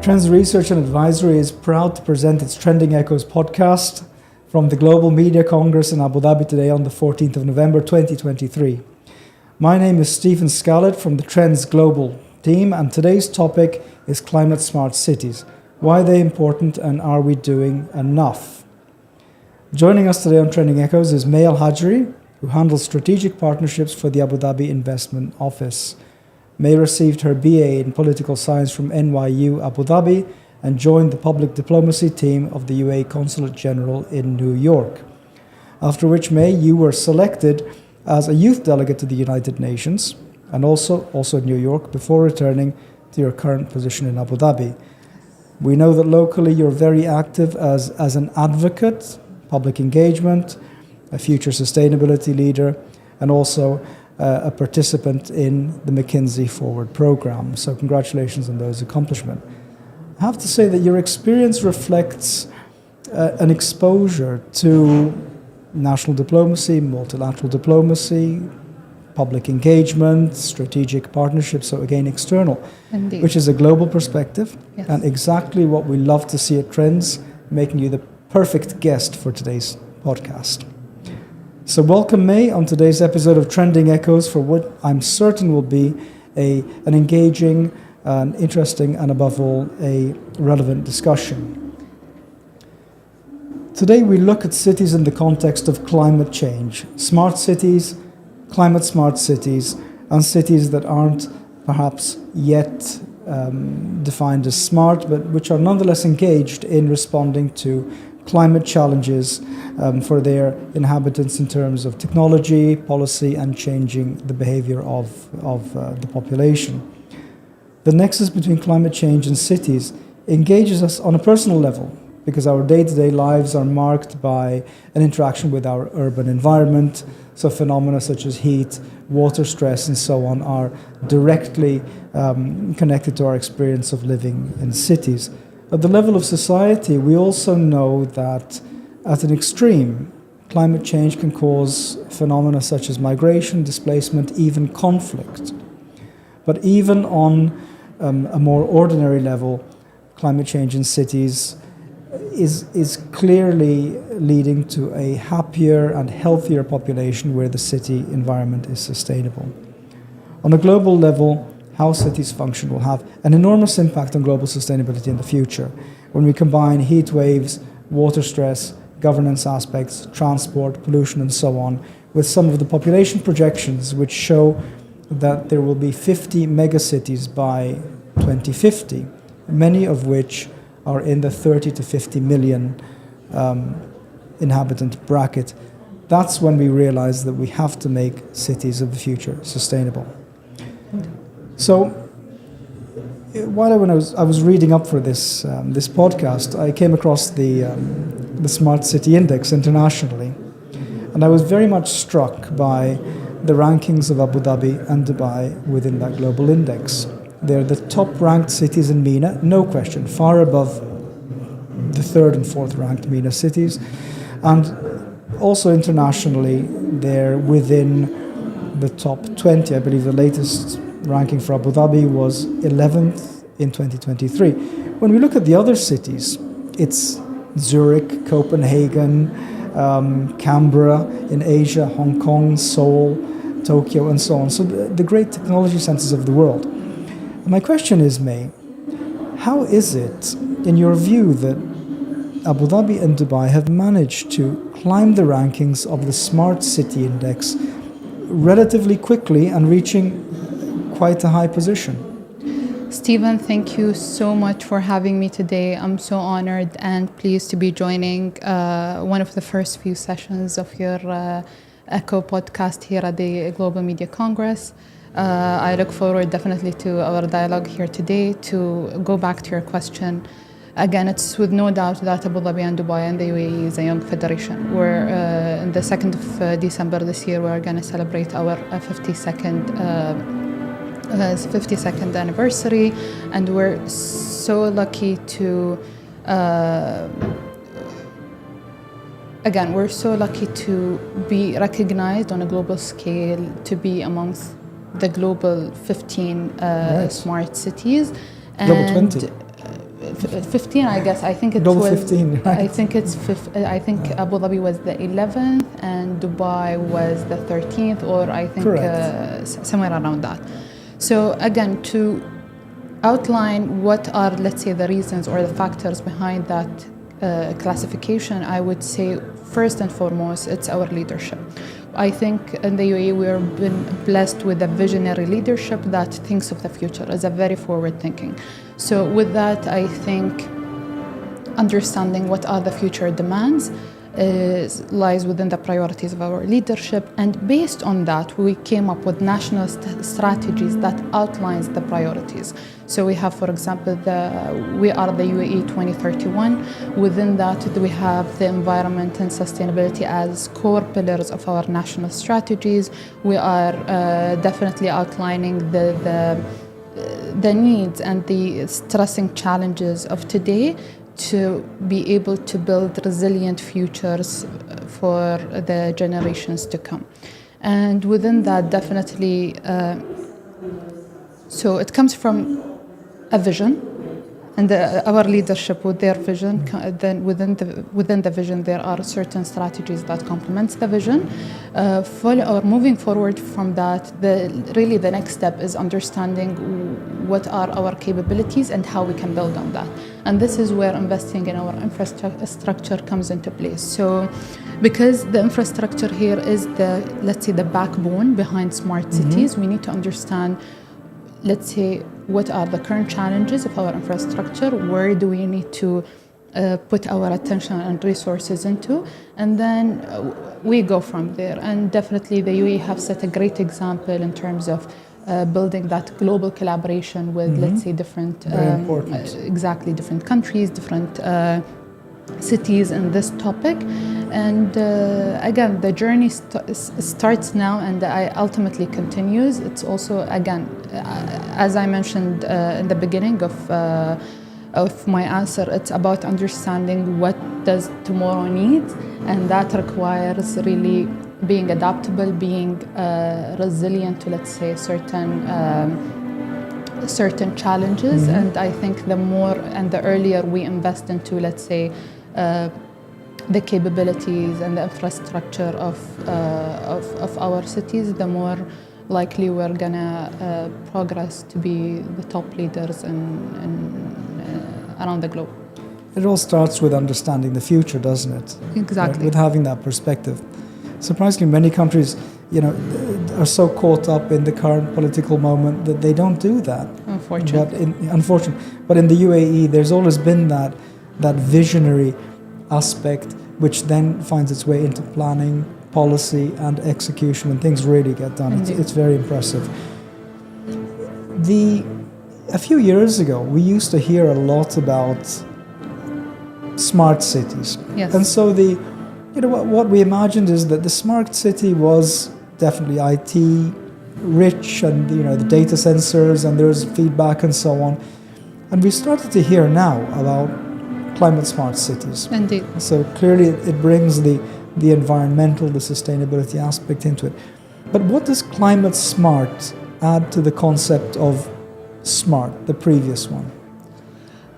Trends Research and Advisory is proud to present its Trending Echoes podcast from the Global Media Congress in Abu Dhabi today on the 14th of November 2023. My name is Stephen Scarlett from the Trends Global team, and today's topic is climate smart cities. Why are they important, and are we doing enough? Joining us today on Trending Echoes is May Al-Hajri, who handles strategic partnerships for the Abu Dhabi Investment Office. May received her BA in Political Science from NYU Abu Dhabi and joined the public diplomacy team of the UAE Consulate General in New York. After which, May, you were selected as a youth delegate to the United Nations and also in New York before returning to your current position in Abu Dhabi. We know that locally you're very active as an advocate, public engagement, a future sustainability leader, and also a participant in the McKinsey Forward program. So congratulations on those accomplishments. I have to say that your experience reflects an exposure to national diplomacy, multilateral diplomacy, public engagement, strategic partnerships, so again external, Indeed. Which is a global perspective, Yes. and exactly what we love to see at Trends, making you the perfect guest for today's podcast. So welcome, May, on today's episode of Trending Echoes for what I'm certain will be an engaging, interesting, and above all, a relevant discussion. Today we look at cities in the context of climate change, smart cities, climate smart cities, and cities that aren't perhaps yet defined as smart, but which are nonetheless engaged in responding to climate challenges for their inhabitants in terms of technology, policy, and changing the behavior of the population. The nexus between climate change and cities engages us on a personal level because our day-to-day lives are marked by an interaction with our urban environment. So phenomena such as heat, water stress, and so on are directly connected to our experience of living in cities. At the level of society, we also know that at an extreme, climate change can cause phenomena such as migration, displacement, even conflict. But even on a more ordinary level, climate change in cities is clearly leading to a happier and healthier population where the city environment is sustainable. On a global level, how cities function will have an enormous impact on global sustainability in the future when we combine heat waves, water stress, governance aspects, transport, pollution, and so on, with some of the population projections which show that there will be 50 megacities by 2050, many of which are in the 30 to 50 million inhabitant bracket. That's when we realize that we have to make cities of the future sustainable. So, when I was reading up for this podcast, I came across the Smart City Index internationally, and I was very much struck by the rankings of Abu Dhabi and Dubai within that global index. They're the top-ranked cities in MENA, no question, far above the third and fourth-ranked MENA cities, and also internationally, they're within the top 20. I believe the latest ranking for Abu Dhabi was 11th in 2023. When we look at the other cities, it's Zurich, Copenhagen, Canberra in Asia, Hong Kong, Seoul, Tokyo, and so on. So the great technology centers of the world. And my question is, May, how is it, in your view, that Abu Dhabi and Dubai have managed to climb the rankings of the Smart City Index relatively quickly and reaching quite a high position? Stephen, thank you so much for having me today. I'm so honored and pleased to be joining one of the first few sessions of your Echo podcast here at the Global Media Congress. I look forward definitely to our dialogue here today. To go back to your question, again, it's with no doubt that Abu Dhabi and Dubai and the UAE is a young federation. We're in the 2nd of December this year, we're going to celebrate our 52nd anniversary, and we're so lucky to be recognized on a global scale, to be amongst the global 15 right. smart cities. Global 20. 15, I guess. I think it Global was 15, right? I think Abu Dhabi was the 11th and Dubai was the 13th, or I think somewhere around that. So again, to outline what are, let's say, the reasons or the factors behind that classification, I would say first and foremost, it's our leadership. I think in the UAE we've been blessed with a visionary leadership that thinks of the future, is a very forward thinking. So with that, I think understanding what are the future demands lies within the priorities of our leadership, and based on that we came up with national strategies that outlines the priorities. So we have, for example, we are the UAE 2031. Within that we have the environment and sustainability as core pillars of our national strategies. We are definitely outlining the needs and the stressing challenges of today to be able to build resilient futures for the generations to come. And within that, definitely, so it comes from a vision, and our leadership with their vision. Then within the vision, there are certain strategies that complement the vision. Moving forward from that, really the next step is understanding what are our capabilities and how we can build on that. And this is where investing in our infrastructure comes into place. So, because the infrastructure here is let's say, the backbone behind smart cities, we need to understand, let's say, what are the current challenges of our infrastructure, where do we need to put our attention and resources into, and then we go from there. And definitely the UAE have set a great example in terms of building that global collaboration with, let's say, different different countries, different cities in this topic. And again, the journey starts now and ultimately continues. It's also, again, as I mentioned in the beginning of my answer, it's about understanding what does tomorrow need, and that requires really being adaptable, being resilient to, let's say, certain challenges. And I think the more and the earlier we invest into, let's say, the capabilities and the infrastructure of our cities, the more likely we're gonna progress to be the top leaders around the globe. It all starts with understanding the future, doesn't it? Exactly. Right? With having that perspective. Surprisingly, many countries, are so caught up in the current political moment that they don't do that. Unfortunately. But in the UAE, there's always been that visionary aspect, which then finds its way into planning, policy, and execution, and things really get done. It's very impressive. A few years ago, we used to hear a lot about smart cities. Yes. And so what we imagined is that the smart city was definitely IT rich, and the data sensors, and there's feedback and so on. And we started to hear now about climate smart cities. Indeed. So clearly it brings the environmental, the sustainability aspect into it. But what does climate smart add to the concept of smart, the previous one?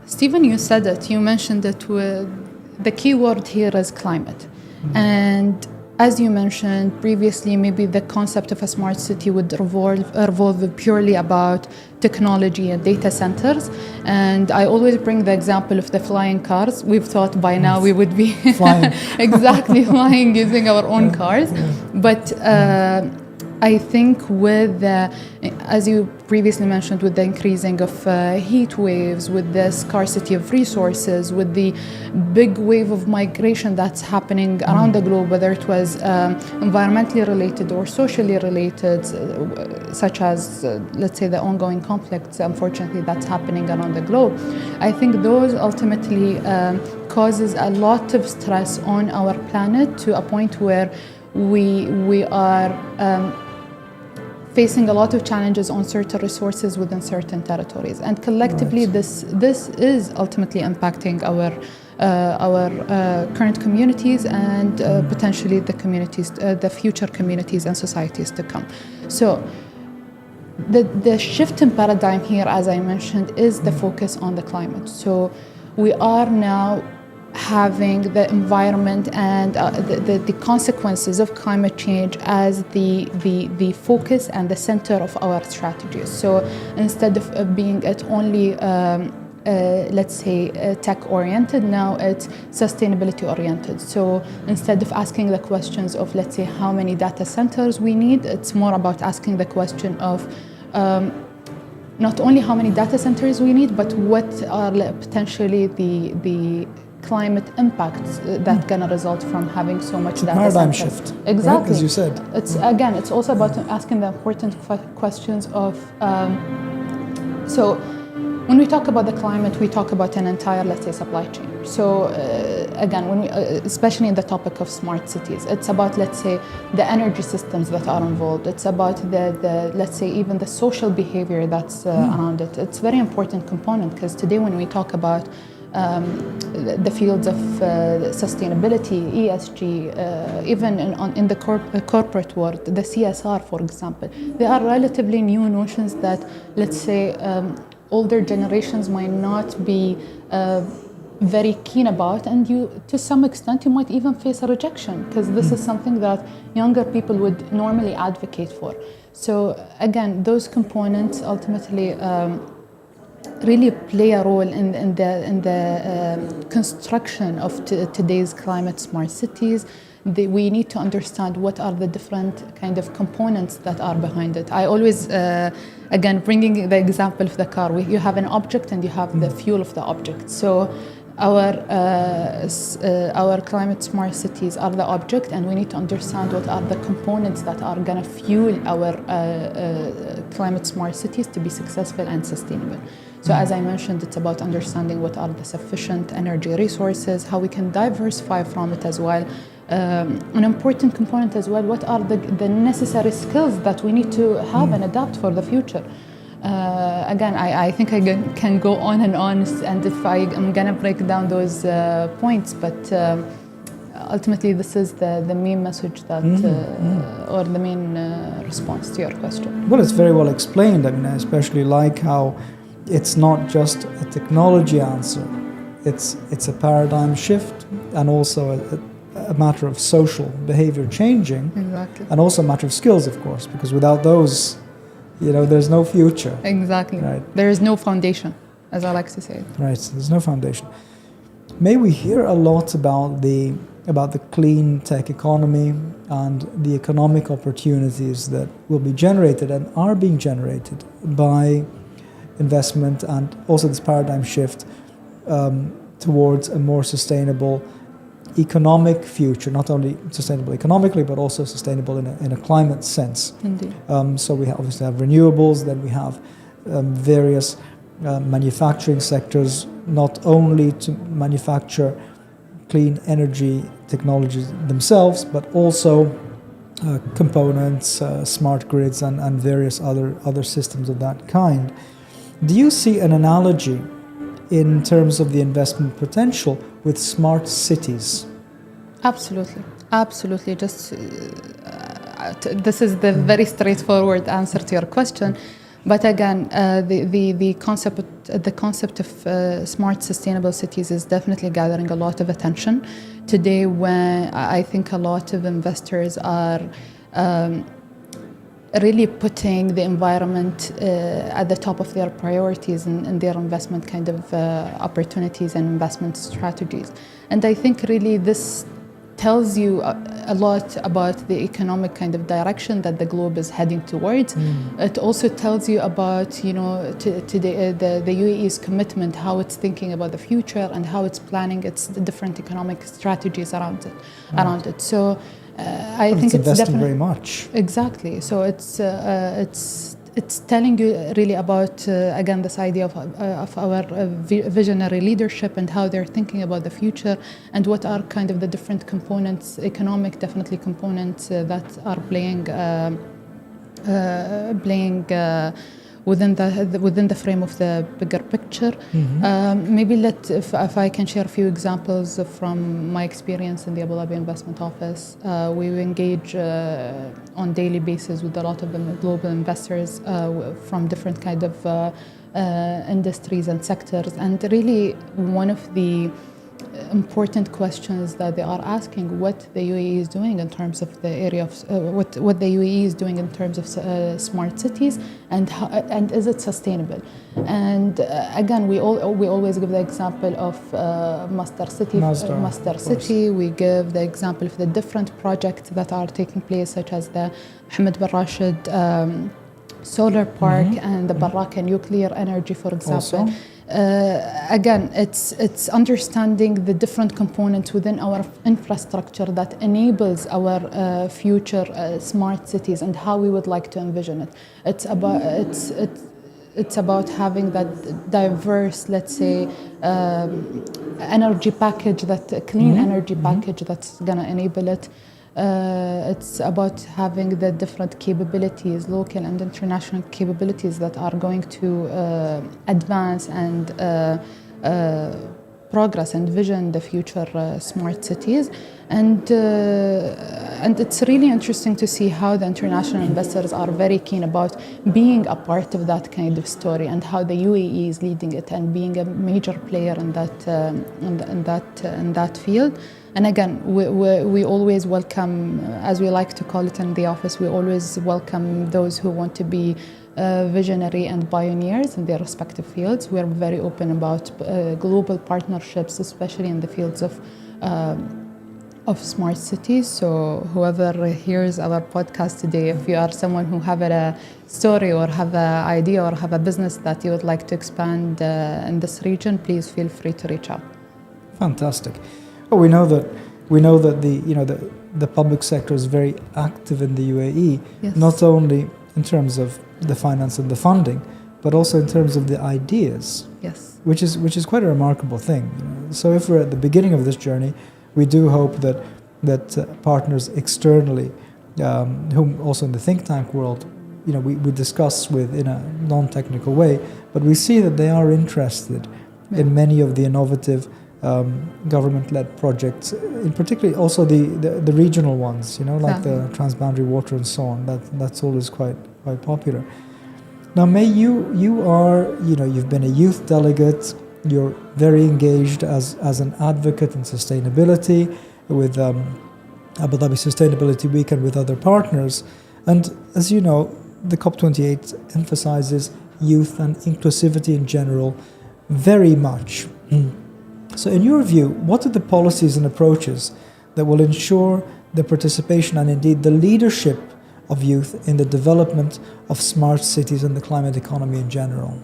Stephen, you said it. You mentioned it. The key word here is climate. And as you mentioned previously, maybe the concept of a smart city would revolve purely about technology and data centers. And I always bring the example of the flying cars. We've thought by now we would be flying. Exactly, flying using our own cars. But I think as you previously mentioned, with the increasing of heat waves, with the scarcity of resources, with the big wave of migration that's happening around the globe, whether it was environmentally related or socially related, such as, let's say, the ongoing conflicts, unfortunately, that's happening around the globe. I think those ultimately causes a lot of stress on our planet, to a point where we are facing a lot of challenges on certain resources within certain territories, and collectively this is ultimately impacting our current communities and potentially the communities, the future communities and societies to come. So the shift in paradigm here, as I mentioned, is the focus on the climate. So we are now having the environment and the consequences of climate change as the focus and the center of our strategies. So instead of being at only let's say tech-oriented, now it's sustainability-oriented. So instead of asking the questions of, let's say, how many data centers we need, it's more about asking the question of not only how many data centers we need, but what are potentially the climate impacts that gonna result from having so much data paradigm centers. shift, Exactly, right? As you said. It's again, it's also about asking the important questions of so. When we talk about the climate, we talk about an entire, let's say, supply chain. So again, when we, especially in the topic of smart cities, it's about, let's say, the energy systems that are involved. It's about the let's say, even the social behavior that's around it. It's a very important component, because today when we talk about the fields of sustainability, ESG, even in the corporate world, the CSR, for example, they are relatively new notions that, let's say, older generations might not be very keen about, and to some extent you might even face a rejection, because this is something that younger people would normally advocate for. So again, those components ultimately really play a role in the construction of today's climate smart cities. We need to understand what are the different kind of components that are behind it. I always, again, bringing the example of the car, you have an object and you have the fuel of the object. So our climate smart cities are the object, and we need to understand what are the components that are going to fuel our climate smart cities to be successful and sustainable. So as I mentioned, it's about understanding what are the sufficient energy resources, how we can diversify from it as well. An important component as well, what are the necessary skills that we need to have and adapt for the future. Again, I think I can go on, and if I'm going to break down those points, but ultimately this is the main message that, or the main response to your question. Well, it's very well explained. I mean, I especially like how it's not just a technology answer. It's a paradigm shift, and also a matter of social behavior changing. Exactly. And also a matter of skills, of course, because without those, there's no future. Exactly. Right. There is no foundation, as I like to say. Right. There's no foundation. May we hear a lot about the clean tech economy and the economic opportunities that will be generated and are being generated by investment, and also this paradigm shift towards a more sustainable economic future, not only sustainable economically, but also sustainable in a climate sense. Indeed. So we obviously have renewables, then we have various manufacturing sectors, not only to manufacture clean energy technologies themselves, but also components, smart grids, and various other systems of that kind. Do you see an analogy in terms of the investment potential with smart cities? Absolutely. Just this is the very straightforward answer to your question. But again, the concept of smart, sustainable cities is definitely gathering a lot of attention today, when I think a lot of investors are really putting the environment at the top of their priorities in their investment kind of opportunities and investment strategies. And I think really this tells you a lot about the economic kind of direction that the globe is heading towards. It also tells you about, the UAE's commitment, how it's thinking about the future and how it's planning its different economic strategies around it. So I think it's investing definitely very much. Exactly. So it's telling you really about again this idea of our visionary leadership and how they're thinking about the future, and what are kind of the different components, economic definitely components that are playing within the frame of the bigger picture. Maybe if I can share a few examples from my experience in the Abu Dhabi Investment Office. We engage on daily basis with a lot of global investors from different kind of industries and sectors, and really one of the important questions that they are asking, what the UAE is doing in terms of the area of what the UAE is doing in terms of smart cities, and is it sustainable? And again, we always give the example of Masdar City. We give the example of the different projects that are taking place, such as the Mohammed bin Rashid solar park and the Baraka nuclear energy, for example. Again, it's understanding the different components within our infrastructure that enables our future smart cities and how we would like to envision it. It's about having that diverse, let's say, energy package, that clean energy package that's going to enable it. It's about having the different capabilities, local and international capabilities, that are going to advance and progress and vision the future smart cities. And it's really interesting to see how the international investors are very keen about being a part of that kind of story, and how the UAE is leading it and being a major player in that field. And again, we always welcome, as we like to call it in the office, we always welcome those who want to be visionary and pioneers in their respective fields. We are very open about global partnerships, especially in the fields of smart cities. So whoever hears our podcast today, if you are someone who have a story or have an idea or have a business that you would like to expand in this region, please feel free to reach out. Fantastic. Well, we know that the public sector is very active in the UAE, yes. Not only in terms of the finance and the funding, but also in terms of the ideas. Yes. Which is quite a remarkable thing. So if we're at the beginning of this journey, we do hope that partners externally, whom also in the think tank world, we discuss with in a non-technical way, but we see that they are interested in many of the innovative government-led projects, in particular also the regional ones, like the transboundary water and so on. That's always quite popular. Now, May, you've been a youth delegate. You're very engaged as an advocate in sustainability with Abu Dhabi Sustainability Week and with other partners. And as you know, the COP28 emphasizes youth and inclusivity in general very much. So in your view, what are the policies and approaches that will ensure the participation and indeed the leadership of youth in the development of smart cities and the climate economy in general?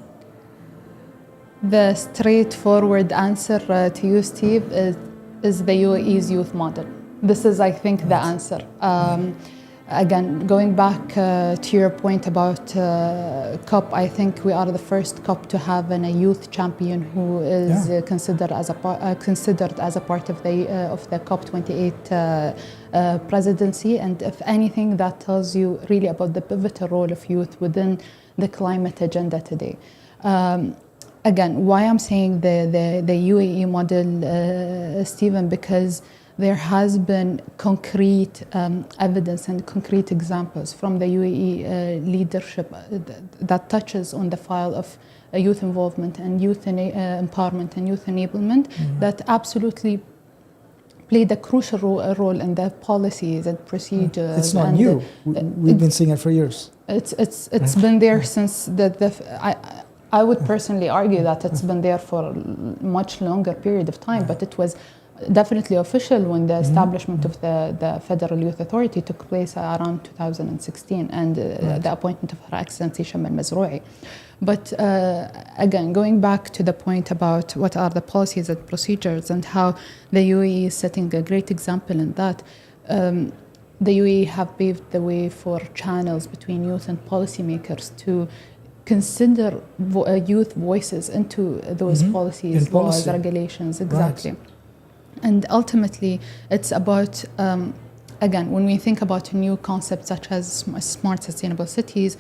The straightforward answer to you, Steve, is the UAE's youth model. This is, I think, the answer. Again, going back to your point about COP, I think we are the first COP to have a youth champion who is considered as a part of the COP28 presidency. And if anything, that tells you really about the pivotal role of youth within the climate agenda today. Again, why I'm saying the UAE model, Stephen, because there has been concrete evidence and concrete examples from the UAE leadership that touches on the file of youth involvement and youth empowerment and youth enablement that absolutely played a crucial role in the policies and procedures. It's not new. We've been seeing it for years. It's been there since I would personally argue that it's been there for a much longer period of time, but it was definitely official when the establishment of the Federal Youth Authority took place around 2016 and the appointment of Her Excellency Sham al-Mazrou'i. But again, going back to the point about what are the policies and procedures and how the UAE is setting a great example in that, the UAE have paved the way for channels between youth and policymakers to consider youth voices into those policies, laws, regulations, exactly. Right. And ultimately, it's about, again, when we think about a new concept such as smart sustainable cities,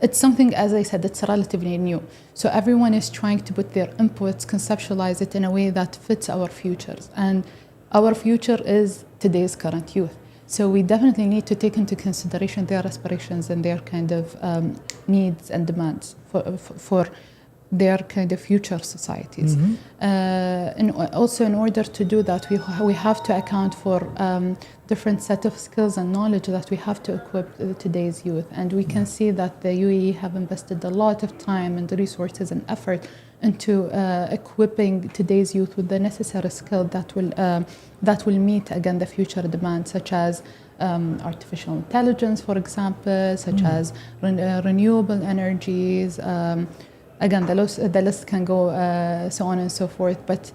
it's something, as I said, it's relatively new. So everyone is trying to put their inputs, conceptualize it in a way that fits our futures. And our future is today's current youth. So we definitely need to take into consideration their aspirations and their kind of needs and demands for their kind of future societies. And also, in order to do that, we have to account for different set of skills and knowledge that we have to equip today's youth. And we can see that the UAE have invested a lot of time and resources and effort into equipping today's youth with the necessary skill that will meet, again, the future demands, such as artificial intelligence, for example, such as renewable energies. Again, the list can go so on and so forth. But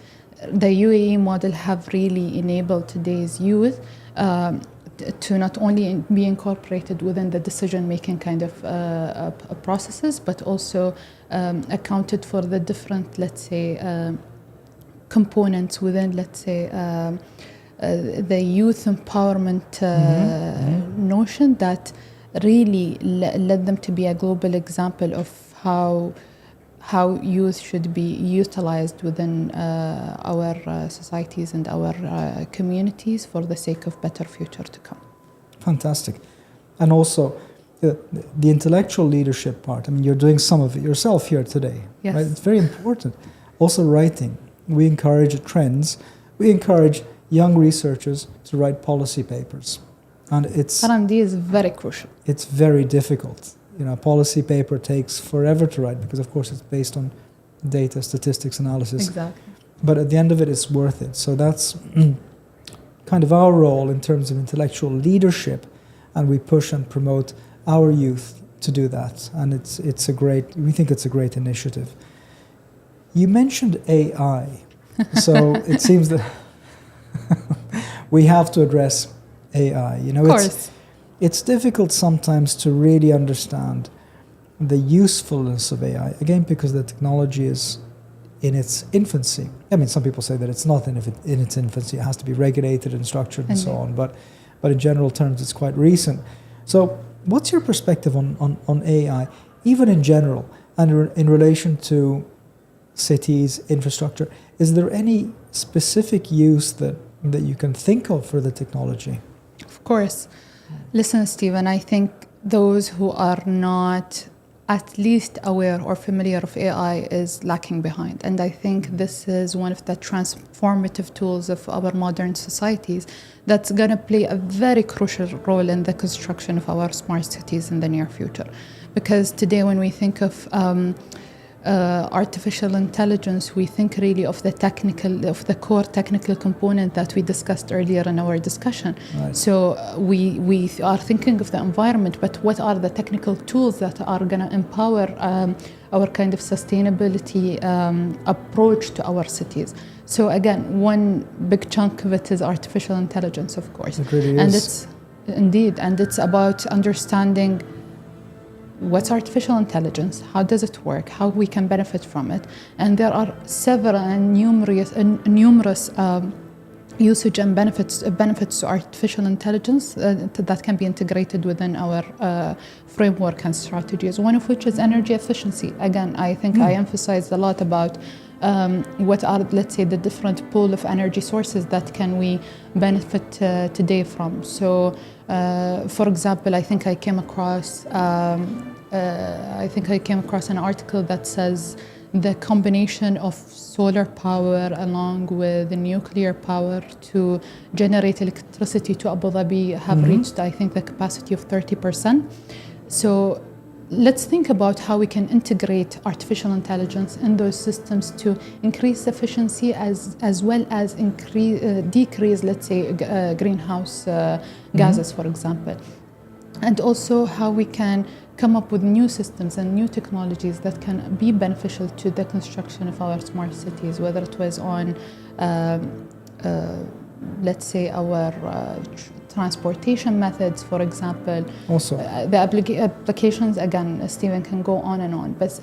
the UAE model have really enabled today's youth to not only be incorporated within the decision-making kind of processes, but also accounted for the different, let's say, components within, let's say, the youth empowerment notion that really led them to be a global example of how youth should be utilized within our societies and our communities for the sake of better future to come. Fantastic. And also the intellectual leadership part. I mean, you're doing some of it yourself here today. Yes. Right? It's very important. Also writing. We encourage Trends. We encourage young researchers to write policy papers. And R&D is very crucial. It's very difficult. You know, a policy paper takes forever to write because, of course, it's based on data, statistics, analysis. Exactly. But at the end of it, it's worth it. So that's kind of our role in terms of intellectual leadership, and we push and promote our youth to do that. And we think it's a great initiative. You mentioned AI, so it seems that we have to address AI. You know, of course. It's difficult sometimes to really understand the usefulness of AI, again, because the technology is in its infancy. I mean, some people say that it's not in its infancy, it has to be regulated and structured and so on, but in general terms, it's quite recent. So what's your perspective on AI, even in general, and in relation to cities, infrastructure? Is there any specific use that you can think of for the technology? Of course. Listen, Stephen, I think those who are not at least aware or familiar of AI is lacking behind. And I think this is one of the transformative tools of our modern societies that's going to play a very crucial role in the construction of our smart cities in the near future. Because today when we think of artificial intelligence, we think really of the core technical component that we discussed earlier in our discussion. Right. So we are thinking of the environment, but what are the technical tools that are going to empower our kind of sustainability approach to our cities? So again, one big chunk of it is artificial intelligence, of course. It really and is. it's indeed, and it's about understanding what's artificial intelligence, how does it work, how we can benefit from it. And there are several and numerous usage and benefits to artificial intelligence that can be integrated within our framework and strategies, one of which is energy efficiency. Again, I think I emphasized a lot about what are, let's say, the different pool of energy sources that can we benefit today from. So, for example, I think I came across an article that says the combination of solar power along with nuclear power to generate electricity to Abu Dhabi have reached, I think, the capacity of 30%. So let's think about how we can integrate artificial intelligence in those systems to increase efficiency as well as decrease, let's say, greenhouse gases, for example. And also how we can come up with new systems and new technologies that can be beneficial to the construction of our smart cities, whether it was on, let's say, our transportation methods, for example. Also, The applications, again, Stephen can go on and on, but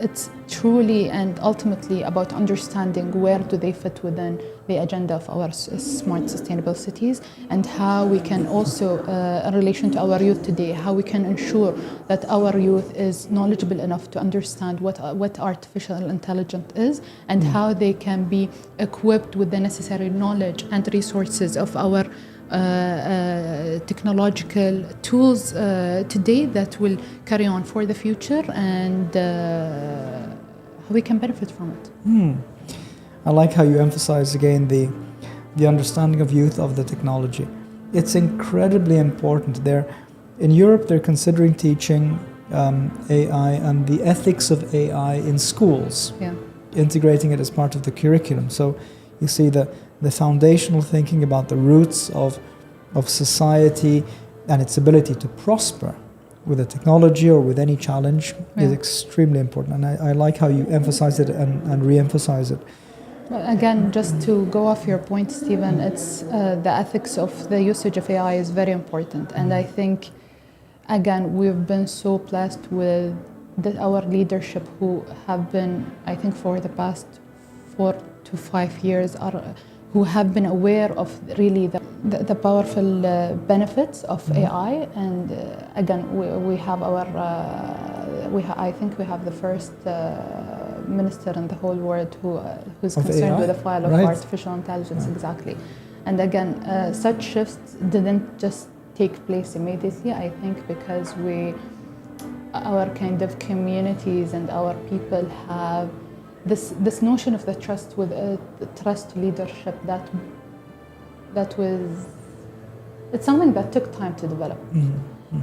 it's truly and ultimately about understanding where do they fit within the agenda of our smart, sustainable cities, and how we can also, in relation to our youth today, how we can ensure that our youth is knowledgeable enough to understand what artificial intelligence is, and how they can be equipped with the necessary knowledge and resources of our technological tools today that will carry on for the future, and how we can benefit from it. I like how you emphasize again the understanding of youth of the technology. It's incredibly important. In Europe, they're considering teaching AI and the ethics of AI in schools, integrating it as part of the curriculum. So you see the foundational thinking about the roots of society and its ability to prosper with a technology or with any challenge is extremely important. And I like how you emphasize it and re-emphasize it. Again, just to go off your point, Stephen, it's the ethics of the usage of AI is very important. And I think, again, we've been so blessed with our leadership who have been, I think for the past 4 to 5 years, who have been aware of really the powerful benefits of AI. And again, we have I think we have the first minister in the whole world who's concerned AI? with the file of artificial intelligence, exactly. And again, such shifts didn't just take place immediately, I think, because our kind of communities and our people have this notion of the trust with trust leadership it's something that took time to develop.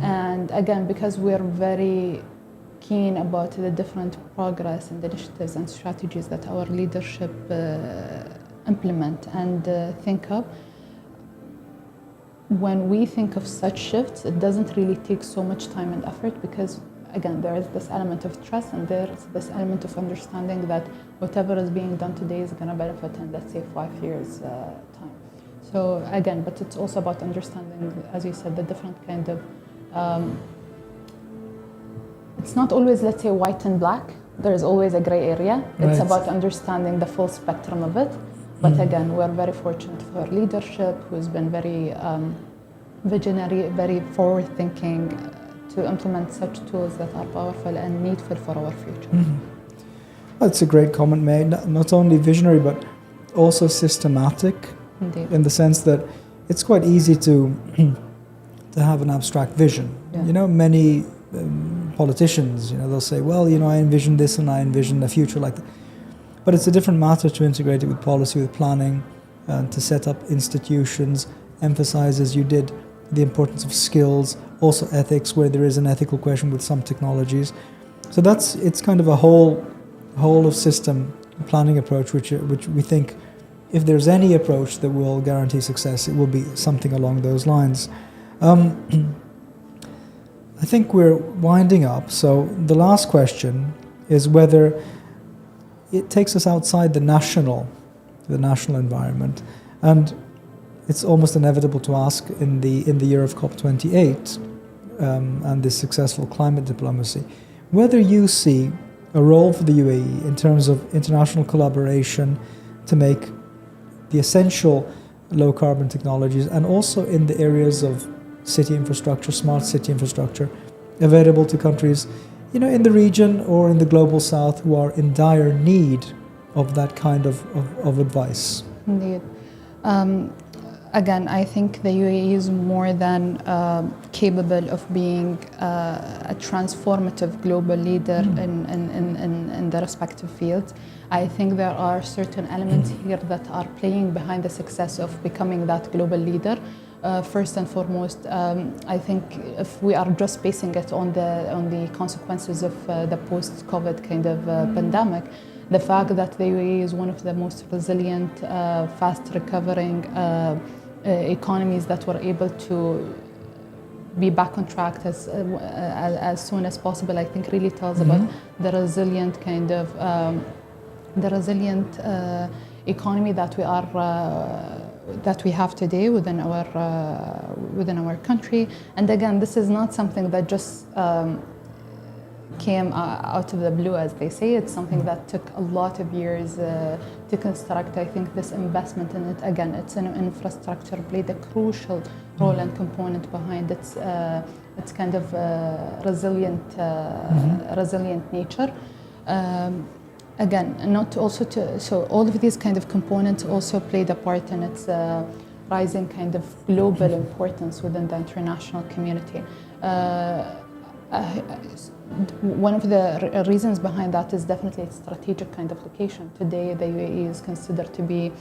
And again, because we're very keen about the different progress and initiatives and strategies that our leadership implement and think of, when we think of such shifts, it doesn't really take so much time and effort, because again, there is this element of trust and there's this element of understanding that whatever is being done today is going to benefit in, let's say, 5 years' time. So again, but it's also about understanding, as you said, the different kind of, it's not always, let's say, white and black. There is always a gray area. It's about understanding the full spectrum of it. But again, we're very fortunate for leadership who's been very visionary, very forward-thinking, to implement such tools that are powerful and needful for our future. That's a great comment made. Not only visionary, but also systematic. Indeed. In the sense that it's quite easy to have an abstract vision. You know, many politicians, they'll say, well, I envision this and I envision a future like that. But it's a different matter to integrate it with policy, with planning, and to set up institutions, emphasize, as you did, the importance of skills, also ethics, where there is an ethical question with some technologies. So it's kind of a whole of system planning approach, which we think, if there's any approach that will guarantee success, it will be something along those lines. I think we're winding up. So the last question is whether it takes us outside the national environment, and it's almost inevitable to ask in the year of COP28 and this successful climate diplomacy, whether you see a role for the UAE in terms of international collaboration to make the essential low-carbon technologies, and also in the areas of city infrastructure, smart city infrastructure, available to countries, in the region or in the global south who are in dire need of that kind of advice. Indeed. Again, I think the UAE is more than capable of being a transformative global leader in the respective fields. I think there are certain elements here that are playing behind the success of becoming that global leader. First and foremost, I think if we are just basing it on the consequences of the post-COVID kind of pandemic, the fact that the UAE is one of the most resilient, fast-recovering economies that were able to be back on track as soon as possible, I think really tells about the resilient kind of economy that we are that we have today within our country. And again, this is not something that just came out of the blue, as they say. It's something that took a lot of years to construct. I think this investment in it, again, it's an infrastructure, played a crucial role and component behind its kind of resilient nature. Again, not also so all of these kind of components also played a part in its rising kind of global importance within the international community. One of the reasons behind that is definitely its strategic kind of location. Today, the UAE is considered to be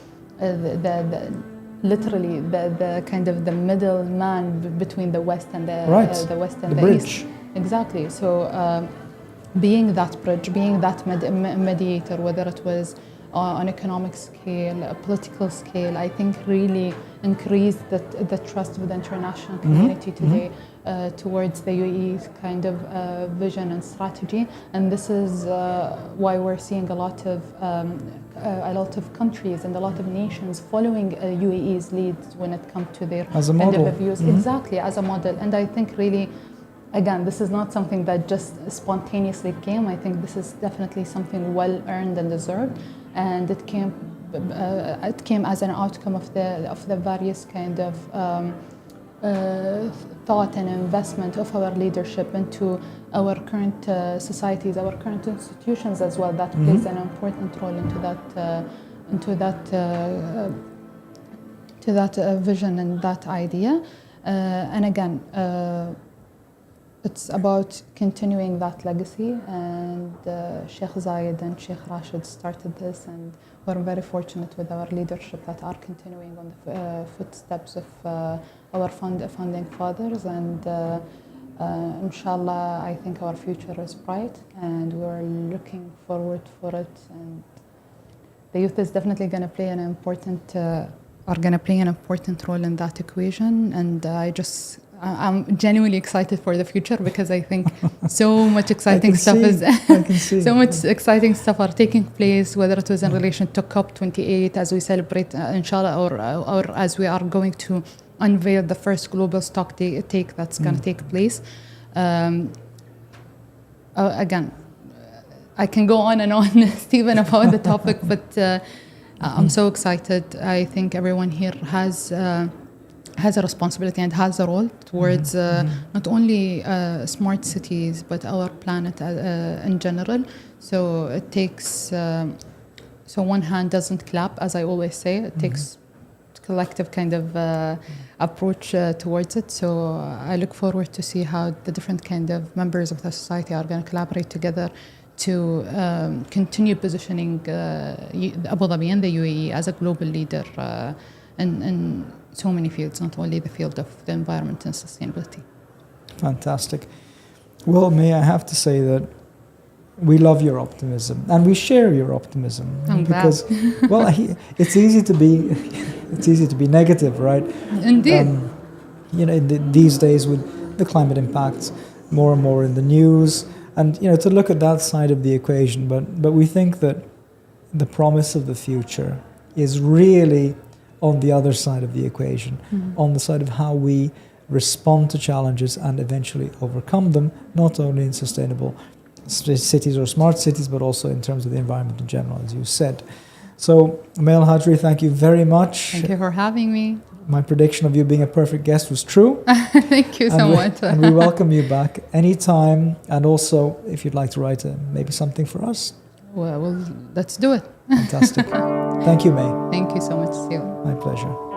literally the kind of the middleman between the West and the West and the East. Exactly. So being that bridge, being that mediator, whether it was on economic scale, a political scale, I think really increased the trust of the international community today towards the UAE's kind of vision and strategy. And this is why we're seeing a lot of countries and a lot of nations following UAE's lead when it comes to their as a model. Views. Exactly, as a model. And I think really, again, this is not something that just spontaneously came. I think this is definitely something well earned and deserved, and it came as an outcome of the various kind of thought and investment of our leadership into our current societies, our current institutions as well. That plays an important role into that vision and that idea. And again, it's about continuing that legacy, and Sheikh Zayed and Sheikh Rashid started this, and we're very fortunate with our leadership that are continuing on the footsteps of our founding fathers, and inshallah, I think our future is bright, and we're looking forward for it, and the youth is definitely going to play an important role in that equation, and I'm genuinely excited for the future, because I think so much exciting stuff exciting stuff are taking place, whether it was in relation to COP28 as we celebrate, inshallah, or as we are going to unveil the first global stock take that's going to take place. Again, I can go on and on, Stephen, about the topic, but I'm so excited. I think everyone here has a responsibility and has a role towards not only smart cities, but our planet in general. So it takes, so one hand doesn't clap, as I always say. It takes collective kind of approach towards it. So I look forward to see how the different kind of members of the society are going to collaborate together to continue positioning Abu Dhabi and the UAE as a global leader in so many fields, not only the field of the environment and sustainability. Fantastic. Well, may I have to say that we love your optimism, and we share your optimism. Because, well, it's easy to be negative, right? Indeed. These days with the climate impacts more and more in the news, and to look at that side of the equation. But we think that the promise of the future is really on the other side of the equation, on the side of how we respond to challenges and eventually overcome them, not only in sustainable cities or smart cities, but also in terms of the environment in general, as you said. So, Umayyah Al-Hajri, thank you very much. Thank you for having me. My prediction of you being a perfect guest was true. Thank you so much. And we welcome you back anytime. And also, if you'd like to write maybe something for us. Well, let's do it. Fantastic. Thank you, May. Thank you so much, Steve. My pleasure.